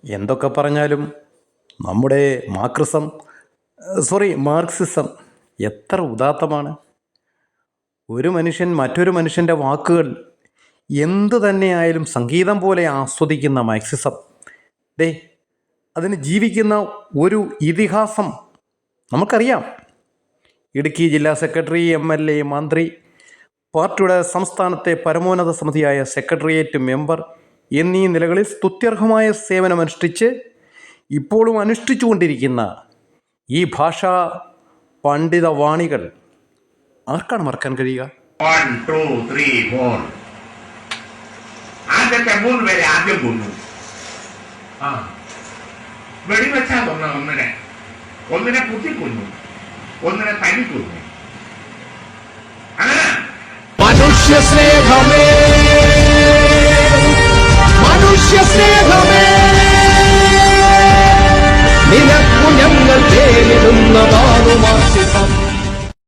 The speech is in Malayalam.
എന്തൊക്കെ പറഞ്ഞാലും നമ്മുടെ മാർക്സിസം എത്ര ഉദാത്തമാണ്. ഒരു മനുഷ്യൻ മറ്റൊരു മനുഷ്യൻ്റെ വാക്കുകൾ എന്തു തന്നെയായാലും സംഗീതം പോലെ ആസ്വദിക്കുന്ന മാർക്സിസം, അതിന് ജീവിക്കുന്ന ഒരു ഇതിഹാസം നമുക്കറിയാം. ഇടുക്കി ജില്ലാ സെക്രട്ടറി, MLA, മന്ത്രി, പാർട്ടിയുടെ സംസ്ഥാനത്തെ പരമോന്നത സമിതിയായ സെക്രട്ടേറിയറ്റ് മെമ്പർ എന്നീ നിലകളിൽ സ്തുത്യർഹമായ സേവനമനുഷ്ഠിച്ച് ഇപ്പോഴും അനുഷ്ഠിച്ചുകൊണ്ടിരിക്കുന്ന ഈ ഭാഷാ പണ്ഡിതവാണികൾ ആർക്കാണ് മറക്കാൻ കഴിയുക? 1, 2, 3, 4 ആദ്യത്തെ 3 പേരെ ആദ്യം കൊന്നു. വെടിവെച്ചാ കൊന്ന ഒന്നിനെ കുത്തിക്കൊന്നു, ഒന്നിനെ തല്ലിക്കൊന്നു. അങ്ങനെ മനുഷ്യ സ്നേഹമേ നിനക്കു ഞങ്ങൾ തേടുന്നവ